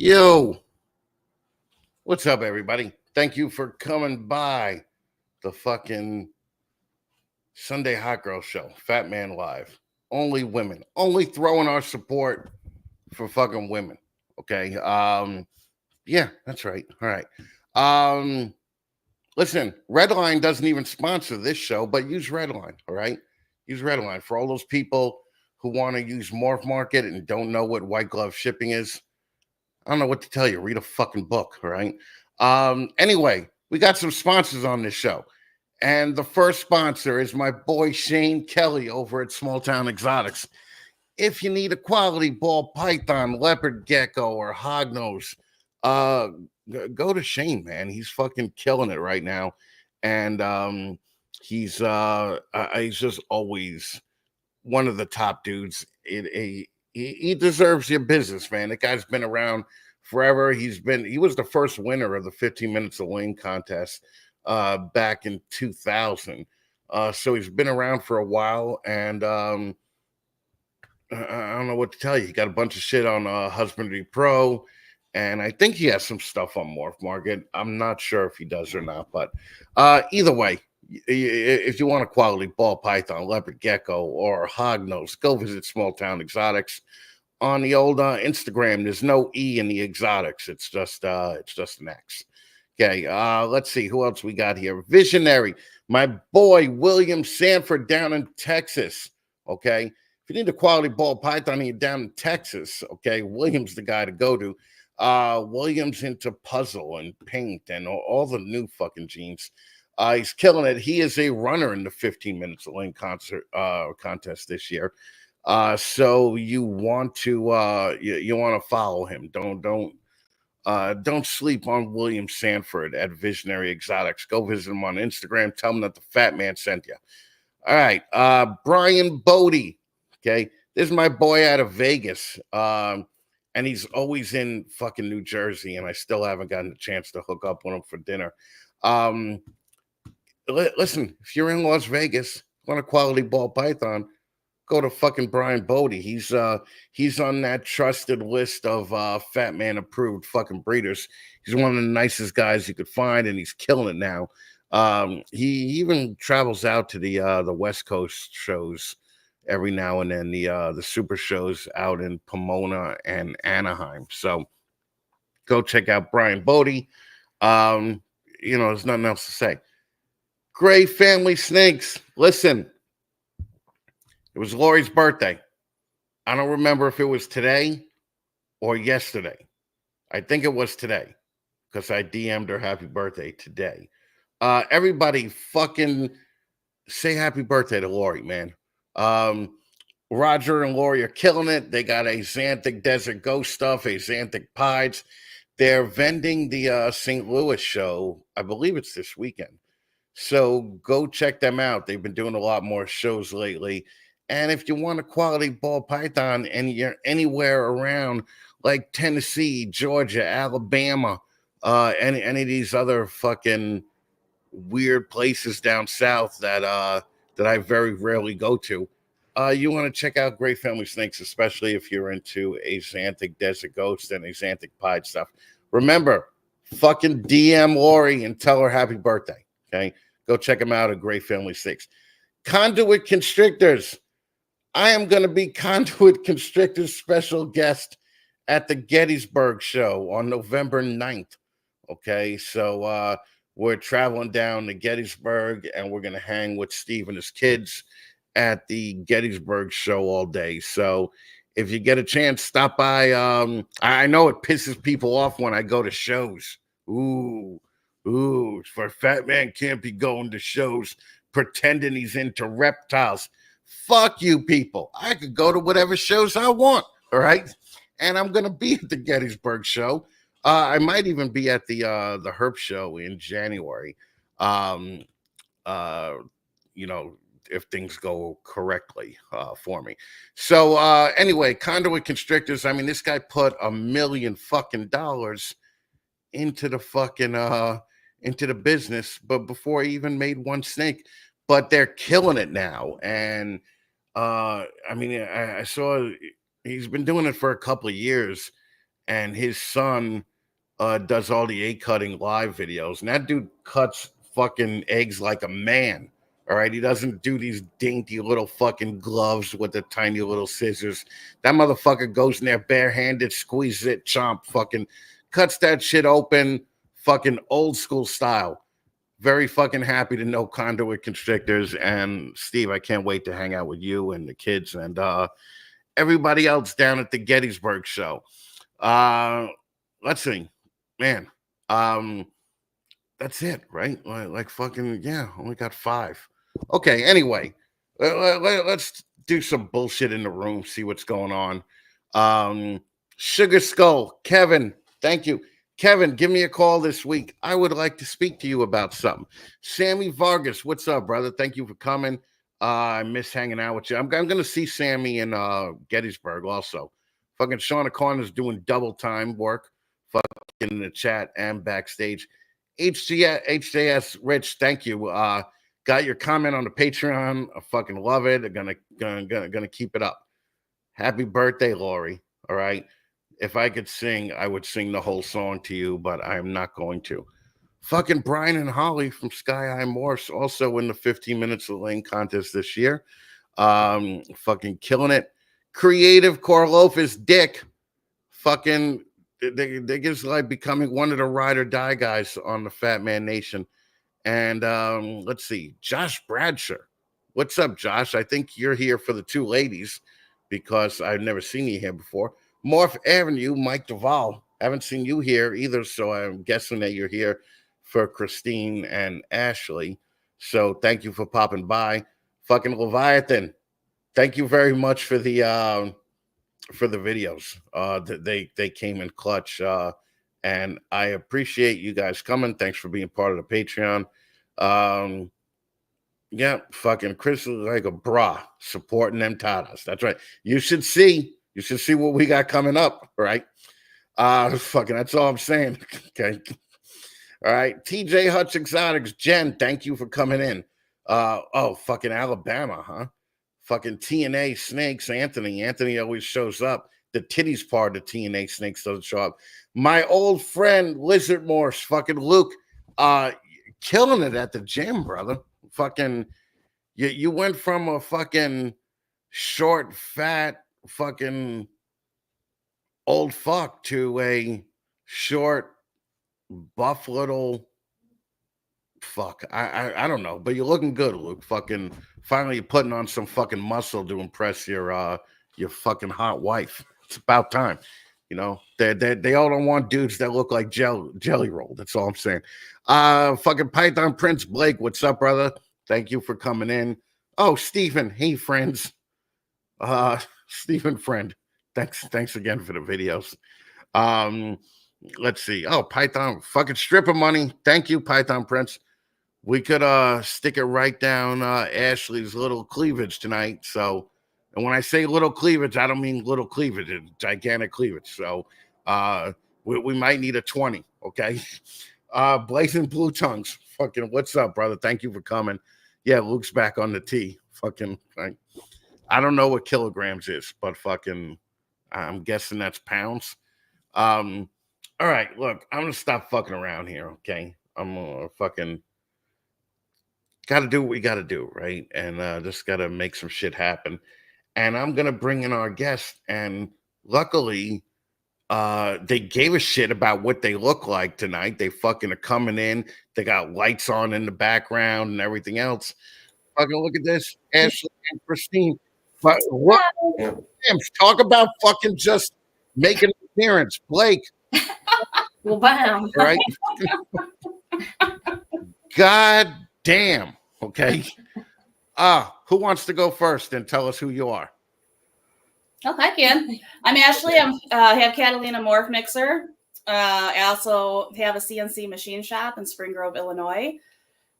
Yo, what's up, everybody? Thank you for coming by the fucking Sunday Hot Girl Show, Fatman Live. Only women, only throwing our support for fucking women. Okay. Yeah, that's right. All right. Listen, Redline doesn't even sponsor this show, but use Redline. All right. Use Redline for all those people who want to use Morph Market and don't know what white glove shipping is. I don't know what to tell you. Read a fucking book, all right? Anyway, we got some sponsors on this show. And the first sponsor is my boy Shane Kelly over at Small Town Exotics. If you need a quality ball python, leopard gecko, or hognose, go to Shane, man. He's fucking killing it right now. And he's just always one of the top dudes. He deserves your business, man. That guy's been around forever. He was the first winner of the 15 Minutes of Lane contest back in 2000. So he's been around for a while, and I don't know what to tell you. He got a bunch of shit on Husbandry Pro, and I think he has some stuff on Morph Market. I'm not sure if he does or not, but either way, if you want a quality ball python, leopard gecko, or hognose, go visit Small Town Exotics on the old Instagram. There's no E in the exotics. It's just an X. Okay. Let's see who else we got here. Visionary, my boy William Sanford down in Texas. Okay. If you need a quality ball python and you're down in Texas, okay, William's the guy to go to. William's into puzzle and paint and all the new fucking genes. He's killing it. He is a runner in the 15 Minutes of Lane contest this year. So you want to you want to follow him. Don't sleep on William Sanford at Visionary Exotics. Go visit him on Instagram. Tell him that the Fat Man sent you. All right, Brian Bodie. Okay, this is my boy out of Vegas. And he's always in fucking New Jersey, and I still haven't gotten a chance to hook up with him for dinner. Listen, if you're in Las Vegas, want a quality ball python, go to fucking Brian Bodie. He's on that trusted list of Fat Man approved fucking breeders. He's one of the nicest guys you could find, and he's killing it now. He even travels out to the West Coast shows every now and then, the super shows out in Pomona and Anaheim. So go check out Brian Bodie. There's nothing else to say. Gray Family Snakes. Listen, it was Lori's birthday. I don't remember if it was today or yesterday. I think it was today because I DM'd her happy birthday today. Everybody fucking say happy birthday to Lori, man. Roger and Lori are killing it. They got a Xanthic Desert Ghost stuff, a Xanthic Pies. They're vending the St. Louis show. I believe it's this weekend. So go check them out. They've been doing a lot more shows lately. And if you want a quality ball python and you're anywhere around like Tennessee, Georgia, Alabama, any of these other fucking weird places down south that I very rarely go to, you want to check out Great Family Snakes, especially if you're into a Xanthic Desert Ghost and a Xanthic Pied stuff. Remember, fucking DM Lori and tell her happy birthday. Okay, go check them out at Great Family Snakes. Conduit Constrictors. I am going to be Conduit Constrictors special guest at the Gettysburg show on November 9th. Okay, so we're traveling down to Gettysburg, and we're going to hang with Steve and his kids at the Gettysburg show all day. So if you get a chance, stop by. I know it pisses people off when I go to shows. Ooh, for Fat Man can't be going to shows pretending he's into reptiles. Fuck you people. I could go to whatever shows I want, all right? And I'm going to be at the Gettysburg show. I might even be at the Herp show in January. If things go correctly for me. So anyway, Conduit Constrictors. I mean, this guy put $1 million fucking dollars into the fucking into the business, but before he even made one snake. But they're killing it now. And I saw he's been doing it for a couple of years, and his son does all the egg cutting live videos. And that dude cuts fucking eggs like a man. All right. He doesn't do these dainty little fucking gloves with the tiny little scissors. That motherfucker goes in there barehanded, squeezes it, chomp, fucking cuts that shit open, fucking old school style. Very fucking happy to know conduit constrictors. And Steve, I can't wait to hang out with you and the kids and everybody else down at the Gettysburg show. Let's see, man. That's it, right? Like fucking yeah, only got 5. Okay, anyway, let's do some bullshit in the room, see what's going on. Sugar Skull, Kevin, thank you. Kevin, give me a call this week. I would like to speak to you about something. Sammy Vargas, what's up, brother? Thank you for coming. I miss hanging out with you. I'm going to see Sammy in Gettysburg also. Fucking Sean O'Connor's doing double time work. Fucking in the chat and backstage. HJS Rich, thank you. Got your comment on the Patreon. I fucking love it. I'm gonna keep it up. Happy birthday, Lori. All right. If I could sing, I would sing the whole song to you, but I'm not going to. Fucking Brian and Holly from Sky High Morphs also in the 15 Minutes of Lane contest this year. Fucking killing it. Creative Corlofus Dick. Fucking they just like becoming one of the ride or die guys on the Fat Man Nation. And let's see, Josh Bradshaw. What's up, Josh? I think you're here for the 2 ladies because I've never seen you here before. Morph Avenue, Mike Duvall. Haven't seen you here either, so I'm guessing that you're here for Christine and Ashley. So thank you for popping by. Fucking Leviathan, thank you very much for the videos. They came in clutch, and I appreciate you guys coming. Thanks for being part of the Patreon. Yeah, fucking Chris is like a bra supporting them Tatas. That's right. You should see what we got coming up, right? Fucking that's all I'm saying. Okay. All right. TJ Hutch Exotics, Jen, thank you for coming in. Oh, fucking Alabama, huh? Fucking TNA Snakes, Anthony. Anthony always shows up. The titties part of TNA Snakes doesn't show up. My old friend Lizard Morse, fucking Luke, killing it at the gym, brother. Fucking, you went from a fucking short, fat, fucking old fuck to a short, buff little fuck. I don't know, but you're looking good, Luke. Fucking finally you're putting on some fucking muscle to impress your fucking hot wife. It's about time. You know, they all don't want dudes that look like jelly roll. That's all I'm saying. Fucking Python Prince Blake, what's up, brother? Thank you for coming in. Oh, Stephen, hey friends. Stephen friend. Thanks again for the videos. Let's see. Oh, Python fucking stripper money. Thank you, Python Prince. We could stick it right down Ashley's little cleavage tonight. So, and when I say little cleavage, I don't mean little cleavage, it's gigantic cleavage. So we might need a 20, okay? Blazing Blue Tongues. Fucking what's up, brother? Thank you for coming. Yeah, Luke's back on the tee. Fucking I don't know what kilograms is, but fucking I'm guessing that's pounds. All right, look, I'm gonna stop fucking around here, okay? I'm gonna fucking gotta do what we gotta do, right? And just gotta make some shit happen. And I'm gonna bring in our guest, and luckily, they gave a shit about what they look like tonight. They fucking are coming in, they got lights on in the background and everything else. Fucking look at this, Ashley and Christine. But what? Damn, talk about fucking just making an appearance, Blake. Well, bam. Right? God damn. Okay. Who wants to go first and tell us who you are? Oh, I can. I'm Ashley. I have Catalina Morph mixer. I also have a CNC machine shop in Spring Grove, Illinois.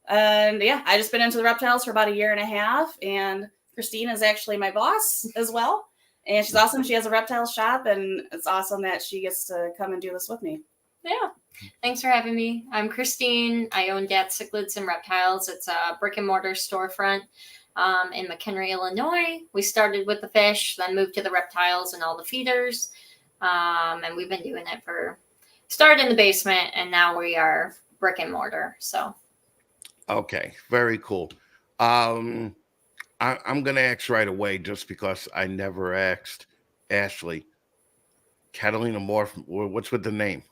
And yeah, I just been into the reptiles for about a year and a half. And Christine is actually my boss as well. And she's awesome. She has a reptile shop, and it's awesome that she gets to come and do this with me. Yeah. Thanks for having me. I'm Christine. I own Datz Cichlids Reptiles. It's a brick and mortar storefront in McHenry, Illinois. We started with the fish, then moved to the reptiles and all the feeders. And we've been doing it started in the basement, and now we are brick and mortar. So. Okay, very cool. I'm going to ask right away just because I never asked Ashley. Catalina Morph, what's with the name?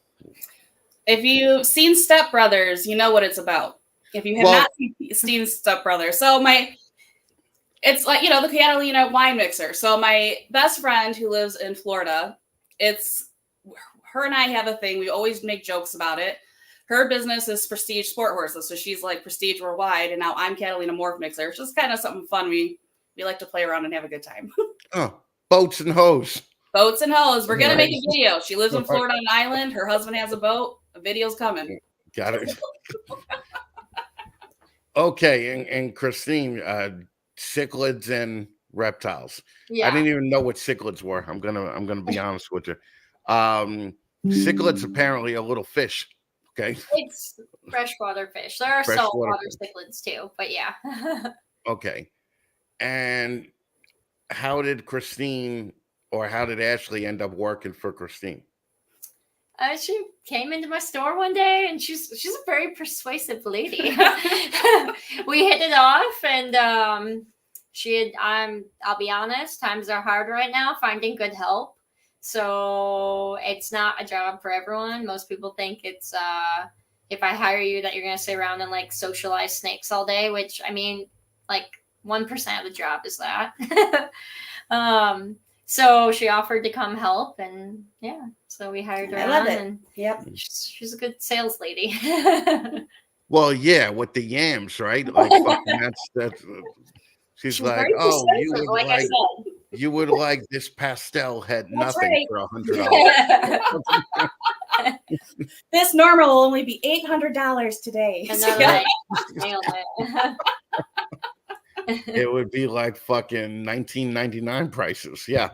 If you've seen Step Brothers, you know what it's about. If you have not seen Step Brothers, it's like, the Catalina wine mixer. So my best friend who lives in Florida, her and I have a thing. We always make jokes about it. Her business is Prestige Sport Horses. So she's like Prestige Worldwide. And now I'm Catalina Morph Mixer. It's just kind of something fun. We like to play around and have a good time. Oh, boats and hoes. Boats and hoes. We're going to make a video. She lives in Florida on an island. Her husband has a boat. A video's coming. Got it. Okay. And Christine, cichlids and reptiles. Yeah. I didn't even know what cichlids were. I'm gonna be honest with you. Cichlids apparently a little fish. Okay. It's freshwater fish. There are saltwater cichlids too, but yeah. Okay. And how did Christine or how did Ashley end up working for Christine? She came into my store one day, and she's a very persuasive lady. We hit it off, and I'll be honest, times are hard right now finding good help. So it's not a job for everyone. Most people think it's if I hire you that you're gonna sit around and like socialize snakes all day, which I mean, like 1% of the job is that. So she offered to come help, and yeah, so we hired her. I love it. And yep, she's a good sales lady. Well, yeah, with the yams, right? Like fucking that's. She's like, oh, you would like this pastel had nothing for $100. This normal will only be $800 today. And they're like, nailed it. It would be like fucking 1999 prices. Yeah.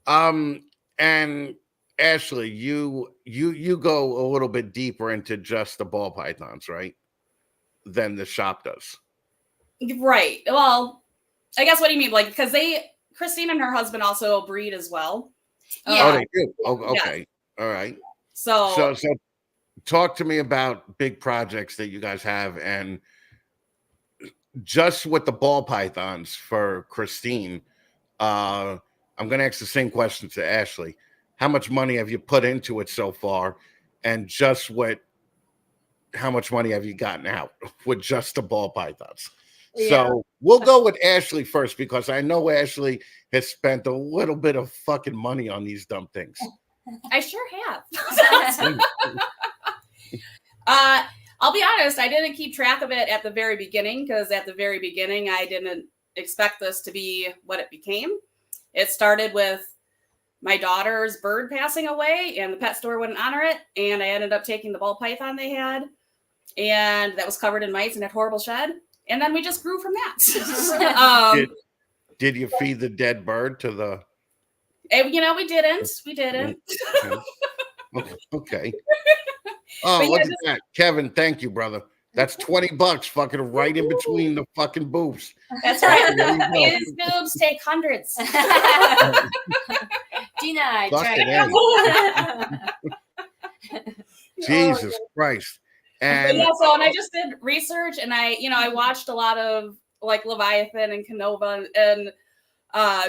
And Ashley, you go a little bit deeper into just the ball pythons, right? Than the shop does. Right. Well, I guess what do you mean? Like, because Christine and her husband also breed as well. Yeah. Oh, they do. Oh, okay. Yeah. All right. So talk to me about big projects that you guys have, and just with the ball pythons for Christine. I'm going to ask the same question to Ashley. How much money have you put into it so far? And just how much money have you gotten out with just the ball pythons? Yeah. So we'll go with Ashley first, because I know Ashley has spent a little bit of fucking money on these dumb things. I sure have. I'll be honest, I didn't keep track of it at the very beginning, because at the very beginning, I didn't expect this to be what it became. It started with my daughter's bird passing away, and the pet store wouldn't honor it, and I ended up taking the ball python they had, and that was covered in mice and had horrible shed, and then we just grew from that. Did you feed the dead bird to the... we didn't. Okay. Oh, look at that. Kevin, thank you, brother. That's $20 fucking right in between the fucking boobs. That's right. His boobs take hundreds. Denied. Jesus Christ. And I just did research, and I watched a lot of like Leviathan and Canova and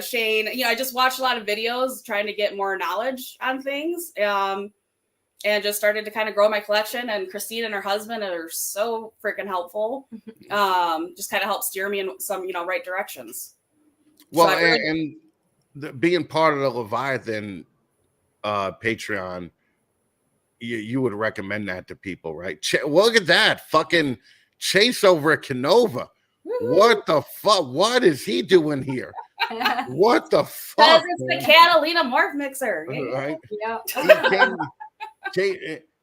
Shane. I just watched a lot of videos trying to get more knowledge on things. And just started to kind of grow my collection. And Christine and her husband are so freaking helpful. Just kind of help steer me in some, right directions. Well, so being part of the Leviathan Patreon, you would recommend that to people, right? Look at that fucking Chase over at Canova. Woo-hoo. What the fuck? What is he doing here? What the fuck? Because it's the Catalina Morph Mixer. Right? Yeah.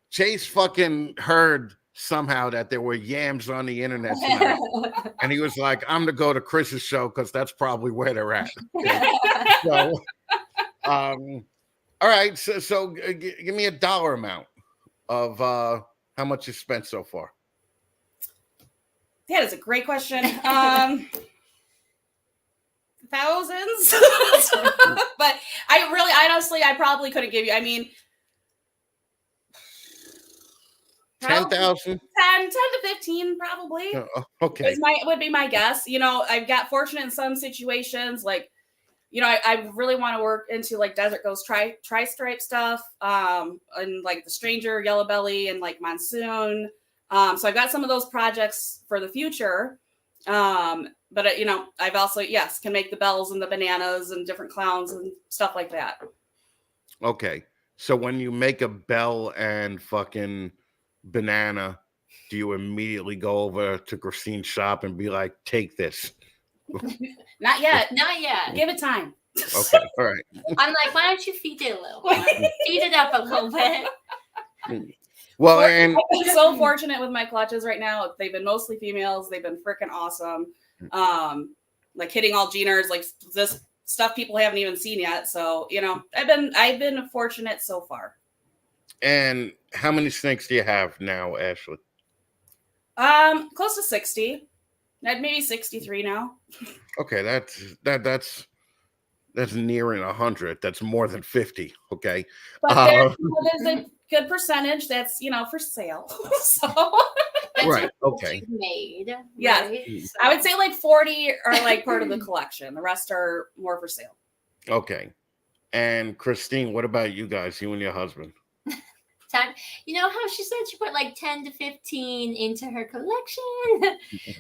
Chase fucking heard somehow that there were yams on the internet tonight. And he was like, I'm gonna go to Chris's show because that's probably where they're at. So all right, so give me a dollar amount of how much you spent so far. That is a great question. thousands. But honestly, I probably couldn't give you. I mean, 10,000? 10 to 15 probably. Okay. Would be my guess. You know, I've got fortunate in some situations, like, you know, I really want to work into like Desert Ghost tri-stripe stuff, and like the Stranger, Yellow Belly, and like Monsoon. So I've got some of those projects for the future. But you know, I've also, yes, can make the bells and the bananas and different clowns and stuff like that. Okay. So when you make a bell and fucking banana, do you immediately go over to Christine's shop and be like, take this? Not yet. Not yet. Give it time. Okay. All right. I'm like, why don't you feed it a little bit? Feed it up a little bit. Well, and I'm so fortunate with my clutches right now. They've been mostly females. They've been freaking awesome. Like hitting all geners, like this stuff people haven't even seen yet. So, you know, I've been fortunate so far. And how many snakes do you have now, Ashley? Close to 60. Maybe 63 now. Okay, that's nearing 100. That's more than 50. Okay. But there's a good percentage that's, you know, for sale. So That's right. what Okay. made. Yeah. Right? So, I would say like 40 are like part of the collection. The rest are more for sale. Okay. And Christine, what about you guys? You and your husband? time. You know how she said she put like 10 to 15 into her collection?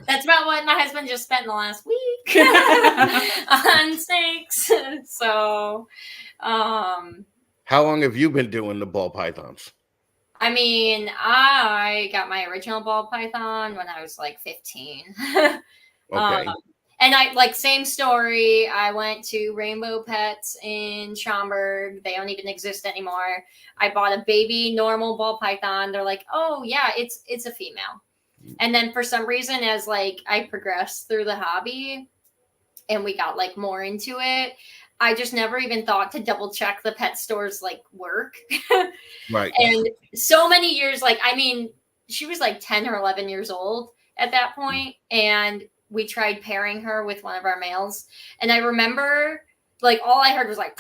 That's about what my husband just spent the last week on snakes. So, how long have you been doing the ball pythons? I mean, I got my original ball python when I was like 15. Okay. And I like same story. I went to Rainbow Pets in Schaumburg. They don't even exist anymore. I bought a baby normal ball python. They're like, oh yeah, it's a female. And then for some reason, as like I progressed through the hobby and we got like more into it, I just never even thought to double check the pet store's like work. Right. And so many years, like, I mean, she was like 10 or 11 years old at that point, and we tried pairing her with one of our males. And I remember, like, all I heard was like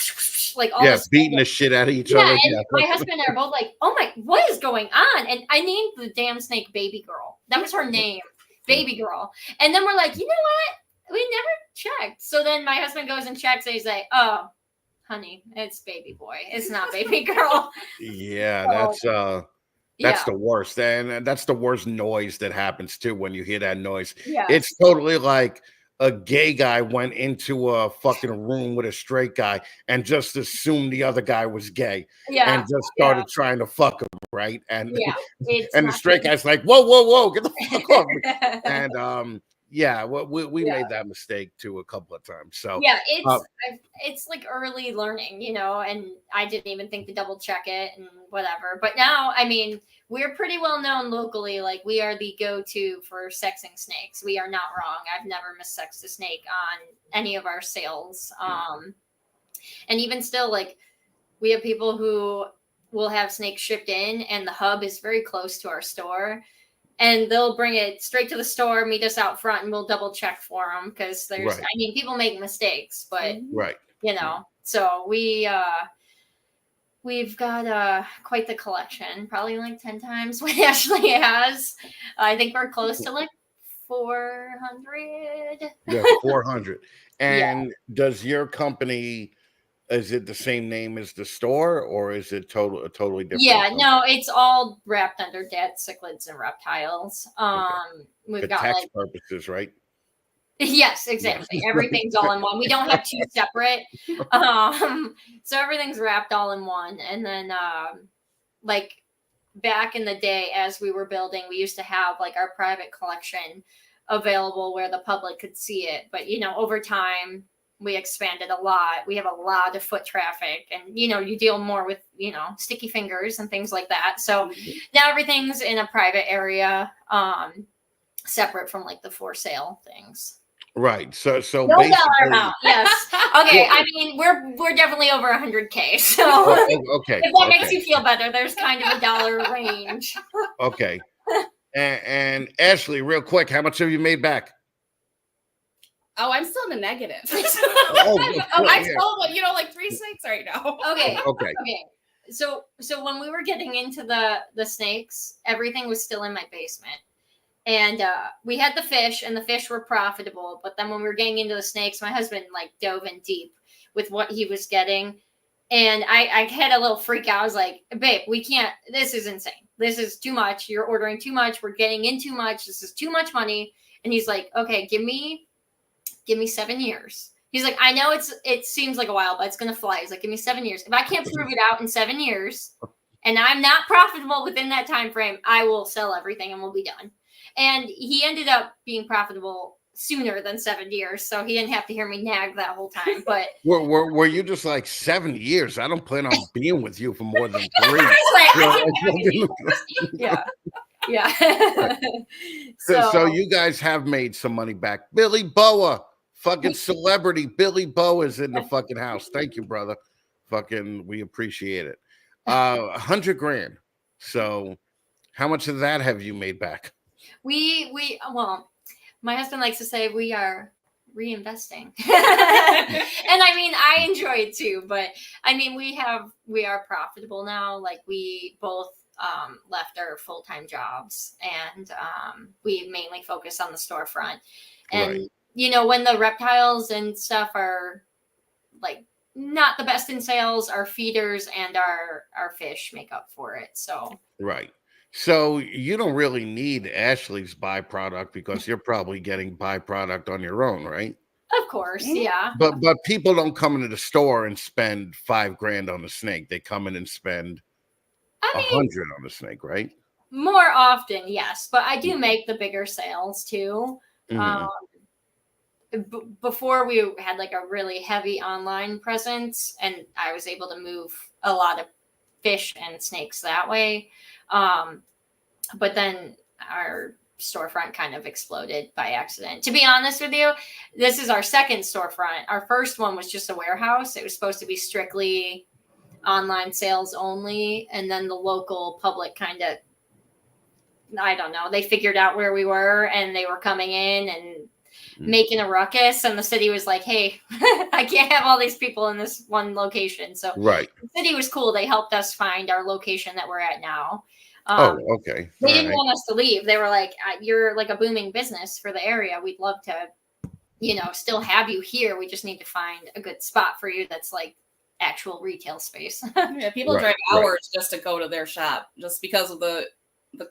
all this beating the shit out of each yeah, other. and Yeah. my husband and I are both like, oh my, what is going on? And I named the damn snake Baby Girl. That was her name, Baby Girl. And then we're like, you know what? We never checked. So then my husband goes and checks, and he's like, oh, honey, it's Baby Boy. It's not Baby Girl. Yeah, So, that's yeah. the worst. And that's the worst noise that happens too when you hear that noise. Yeah. It's totally like a gay guy went into a fucking room with a straight guy and just assumed the other guy was gay Yeah. and just started trying to fuck him, right? And Yeah. It's and the not straight good. guy's like, whoa, get the fuck off me. And yeah, we Yeah. made that mistake too a couple of times. So Yeah, it's like early learning, you know, and I didn't even think to double check it and whatever. But now, I mean, we're pretty well known locally. Like, we are the go-to for sexing snakes. We are not wrong. I've never missexed a snake on any of our sales. And even still, like, we have people who will have snakes shipped in, and the hub is very close to our store. And they'll bring it straight to the store, meet us out front, and we'll double check for them because there's, Right. I mean, people make mistakes, but right. you know, so we've got quite the collection, probably like 10 times what Ashley has. I think we're close to like 400. Yeah, 400. And does your company, is it the same name as the store, or is it totally different? Yeah, company? no, it's all wrapped under Datz Cichlids Reptiles. We've For got tax like, purposes, right? yes, exactly. Everything's all in one. We don't have two separate. So everything's wrapped all in one. And then like back in the day, as we were building, we used to have like our private collection available where the public could see it. But you know, over time we expanded a lot. We have a lot of foot traffic, and you know, you deal more with, you know, sticky fingers and things like that. So now everything's in a private area, separate from like the for sale things. Right. So No dollar basically, amount. Yes. Okay. Well- I mean, we're definitely over 100K. So okay. if that makes you feel better, there's kind of a dollar range. Okay. And Ashley, real quick, how much have you made back? Oh, I'm still in the negative. Oh, I yeah. sold, like 3 snakes right now. Okay. Okay. Okay. So when we were getting into the snakes, everything was still in my basement. And we had the fish, and the fish were profitable. But then when we were getting into the snakes, my husband like dove in deep with what he was getting. And I had a little freak out. I was like, babe, we can't, this is insane. This is too much. You're ordering too much. We're getting in too much. This is too much money. And he's like, okay, give me 7 years. He's like, I know it seems like a while, but it's going to fly. He's like, give me 7 years. If I can't prove it out in 7 years and I'm not profitable within that time frame, I will sell everything and we'll be done. And he ended up being profitable sooner than 7 years, so he didn't have to hear me nag that whole time. But Were you just like 7 years? I don't plan on being with you for more than 3. I was like, yeah. So you guys have made some money back. Billy Boa, fucking celebrity. Billy Boa is in the fucking house. Thank you, brother. Fucking, we appreciate it. 100 grand. So how much of that have you made back? Well, my husband likes to say we are reinvesting. And I mean, I enjoy it too, but I mean, we are profitable now. Like we both left our full-time jobs, and we mainly focus on the storefront. And when the reptiles and stuff are like not the best in sales, our feeders and our fish make up for it. So So you don't really need Ashley's byproduct because you're probably getting byproduct on your own, right? Of course, yeah. But people don't come into the store and spend $5 grand on the snake. They come in and spend 100 on the snake, right? More often, yes. But I do make the bigger sales too. Before we had like a really heavy online presence, and I was able to move a lot of fish and snakes that way. But then our storefront kind of exploded by accident. To be honest with you, this is our second storefront. Our first one was just a warehouse. It was supposed to be strictly online sales only. And then the local public kind of, I don't know, they figured out where we were and they were coming in and making a ruckus. And the city was like, hey, I can't have all these people in this one location. So the city was cool. They helped us find our location that we're at now. Okay. They didn't want us to leave. They were like, you're like a booming business for the area. We'd love to, still have you here. We just need to find a good spot for you that's like actual retail space. Yeah, people drive hours just to go to their shop just because of the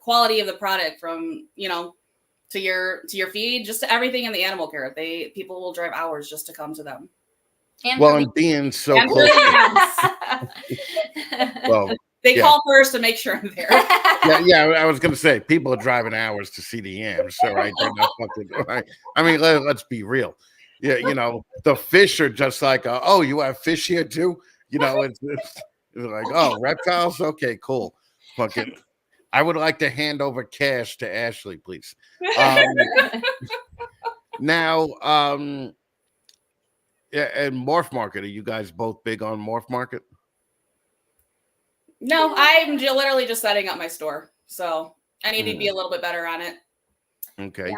quality of the product from, to your feed, just to everything in the animal care. People will drive hours just to come to them. And being so close. They call first to make sure I'm there. I was gonna say people are driving hours to see the yams, so right? They're not fucking right. I mean, let's be real. Yeah, the fish are just like, oh, you have fish here too. It's like, oh, reptiles. Okay, cool. Fucking, I would like to hand over cash to Ashley, please. Now, and Morph Market. Are you guys both big on Morph Market? No, I'm literally just setting up my store, so I need to be a little bit better on it. Okay. Yeah.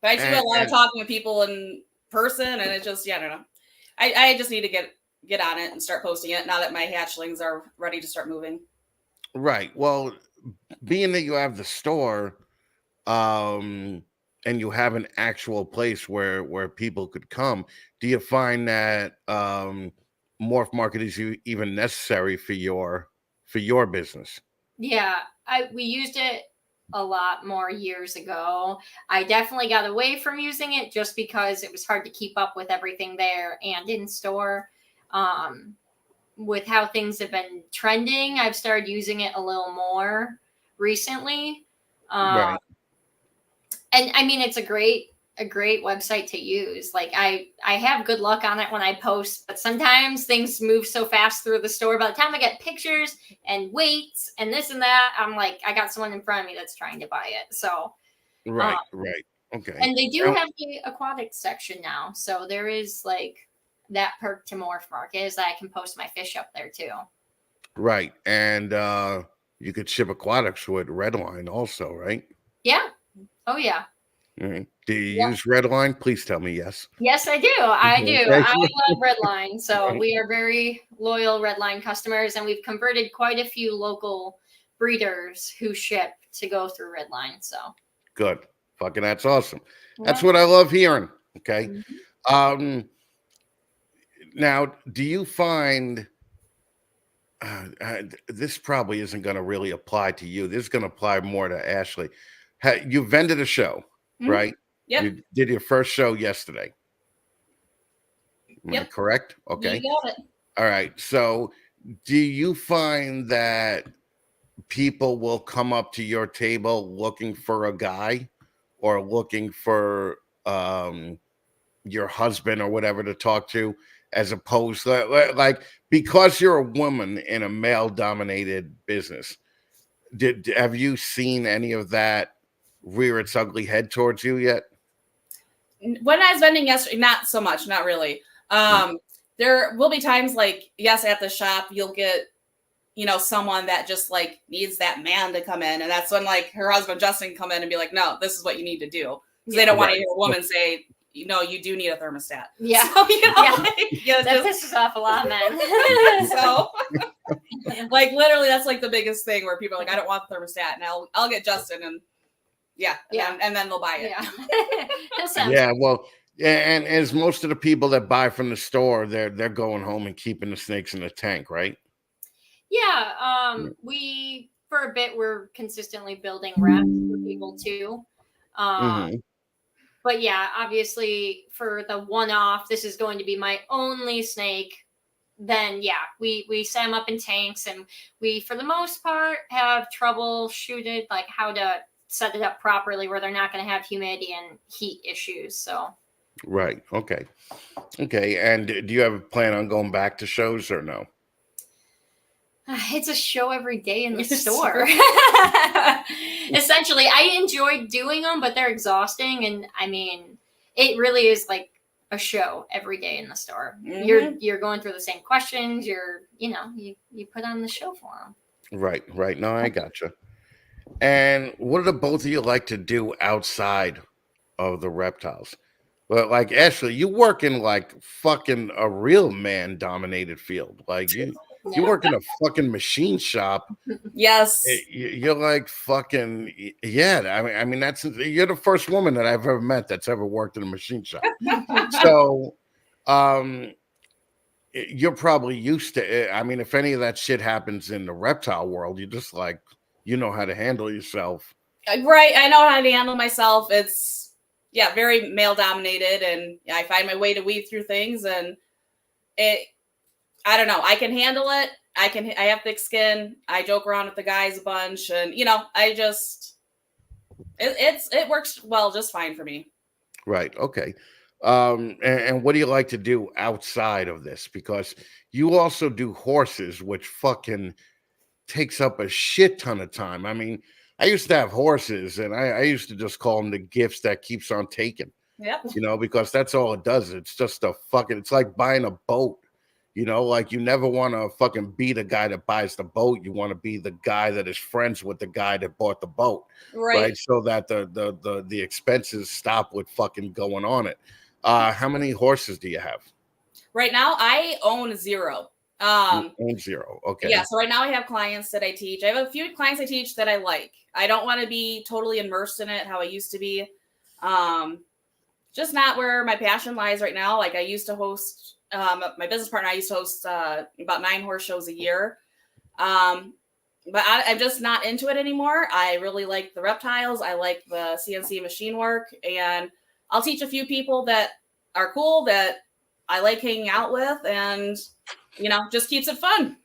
But I do a lot of talking with people in person, and it's just, I don't know. I just need to get on it and start posting it now that my hatchlings are ready to start moving. Right. Well, being that you have the store, and you have an actual place where people could come, do you find that Morph Market is even necessary for your business? Yeah, we used it a lot more years ago. I definitely got away from using it just because it was hard to keep up with everything there and in store. With how things have been trending, I've started using it a little more recently. And I mean, it's a great website to use. Like I have good luck on it when I post, but sometimes things move so fast through the store. By the time I get pictures and weights and this and that, I'm like, I got someone in front of me that's trying to buy it. So right. Okay. And they do have the aquatic section now. So there is like that perk to Morph Market is that I can post my fish up there too. Right. And you could ship aquatics with Redline also, right? Yeah. Oh yeah. All right. Do you Yep. use Redline? Please tell me yes. Yes, I do. I do. Okay. I love Redline. So Right. we are very loyal Redline customers, and we've converted quite a few local breeders who ship to go through Redline. So Good. Fucking that's awesome. That's yeah. what I love hearing. Okay. Mhm. Now, do you find this probably isn't going to really apply to you? This is going to apply more to Ashley. You vended a show, Mhm. right? Yep. You did your first show yesterday. Am I Yep. correct? Okay. You got it. All right. So, do you find that people will come up to your table looking for a guy or looking for your husband or whatever to talk to, as opposed to like because you're a woman in a male dominated business? Have you seen any of that rear its ugly head towards you yet? When I was vending yesterday, not so much, not really. There will be times like, yes, at the shop, you'll get, someone that just like needs that man to come in. And that's when like her husband, Justin, come in and be like, no, this is what you need to do. Because they don't want to hear a woman say, you do need a thermostat. Yeah. So, That pisses off a lot of men. So like literally that's like the biggest thing where people are like, I don't want the thermostat. And I'll get Justin and and then they'll buy it. Yeah, well, and as most of the people that buy from the store, they're going home and keeping the snakes in the tank, right? Yeah. We for a bit we're consistently building wraps for people too. But yeah, obviously for the one-off, this is going to be my only snake. Then yeah, we set them up in tanks, and we for the most part have troubleshooted like how to set it up properly where they're not going to have humidity and heat issues. So right. Okay. And do you have a plan on going back to shows or no? It's a show every day in the store. Essentially, I enjoy doing them, but they're exhausting. And I mean, it really is like a show every day in the store. Mm-hmm. You're going through the same questions. You put on the show for them. Right. No, I gotcha. And what do the both of you like to do outside of the reptiles? Well, like Ashley, you work in like fucking a real man dominated field. Like you work in a fucking machine shop. Yes. You're like fucking I mean you're the first woman that I've ever met that's ever worked in a machine shop. So you're probably used to it. I mean, if any of that shit happens in the reptile world, you just like how to handle yourself. Right. I know how to handle myself. It's very male dominated, and I find my way to weave through things, and I don't know. I can handle it. I have thick skin. I joke around with the guys a bunch, and it works well, just fine for me. Right. Okay. And what do you like to do outside of this? Because you also do horses, which fucking takes up a shit ton of time. I mean, I used to have horses, and I used to just call them the gifts that keeps on taking. Yep. Because that's all it does. It's just it's like buying a boat. Like you never want to fucking be the guy that buys the boat. You want to be the guy that is friends with the guy that bought the boat, right? So that the expenses stop with fucking going on it. How many horses do you have? Right now, I own 0. You own 0. Okay. Yeah. So right now I have clients that I teach. I have a few clients I teach that I like. I don't want to be totally immersed in it how I used to be. Just not where my passion lies right now. Like I used to host, my business partner, I used to host about 9 horse shows a year. But I'm just not into it anymore. I really like the reptiles. I like the CNC machine work, and I'll teach a few people that are cool that I like hanging out with, and just keeps it fun.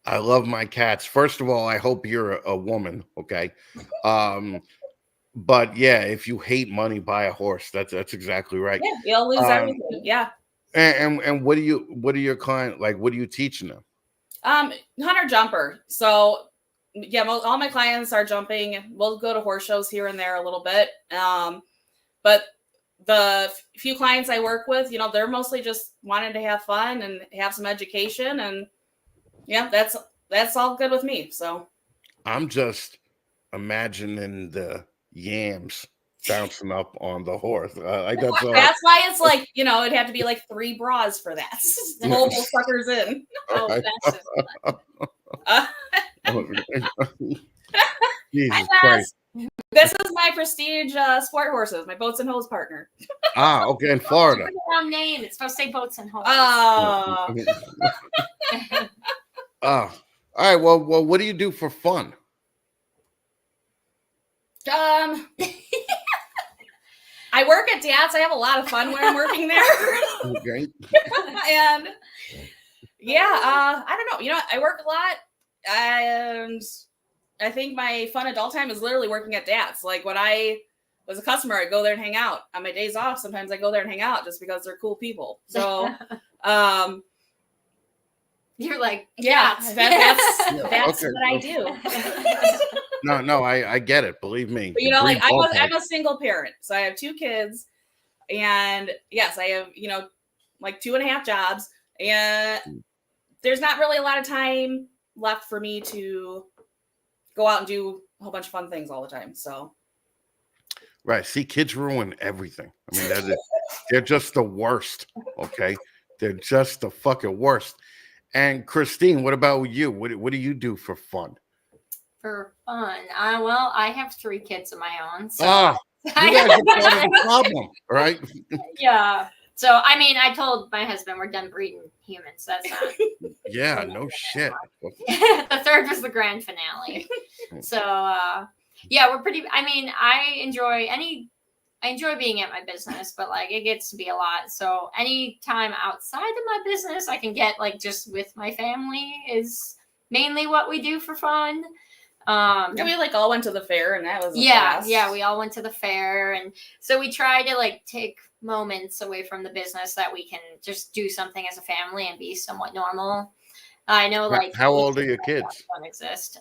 I love my cats. First of all, I hope you're a woman, okay? But yeah, if you hate money, buy a horse. That's exactly right. Yeah, you'll lose everything. Yeah. And what are your client like? What are you teaching them? Hunter jumper. So yeah, all my clients are jumping. We'll go to horse shows here and there a little bit. But the few clients I work with, they're mostly just wanting to have fun and have some education, and yeah, that's all good with me. So I'm just imagining the yams bouncing up on the horse. Like that's That's why it's like, it'd have to be like 3 bras for that. To hold those suckers in. Oh, right. that's Jesus Hi, Christ. this is my prestige sport horses, my boats and hose partner. Okay, in Florida. wrong name. It's supposed to say boats and homes. Oh. All right. Well, what do you do for fun? I work at Datz. I have a lot of fun when I'm working there. Okay. And I don't know. I work a lot, and I think my fun adult time is literally working at Datz. Like when I was a customer, I'd go there and hang out. On my days off, sometimes I go there and hang out just because they're cool people. So, you're like, that's okay. what I do. No, I get it. Believe me. But like I'm a single parent, so I have 2 kids, and yes, I have like 2.5 jobs, and there's not really a lot of time left for me to go out and do a whole bunch of fun things all the time. So, right. See, kids ruin everything. I mean, they're just the worst. Okay, they're just the fucking worst. And Christine, what about you? What do you do for fun? For fun, well, I have 3 kids of my own. So you guys are part of the problem, right? Yeah. So I mean, I told my husband we're done breeding humans. That's not. Yeah, no shit. The 3rd was the grand finale. So yeah, we're pretty. I mean, I enjoy being at my business, but like it gets to be a lot. So any time outside of my business, I can get like just with my family is mainly what we do for fun. We like all went to the fair, and that was yeah, we all went to the fair, and so we try to like take moments away from the business that we can just do something as a family and be somewhat normal. I know, like, how old are your kids? Don't exist.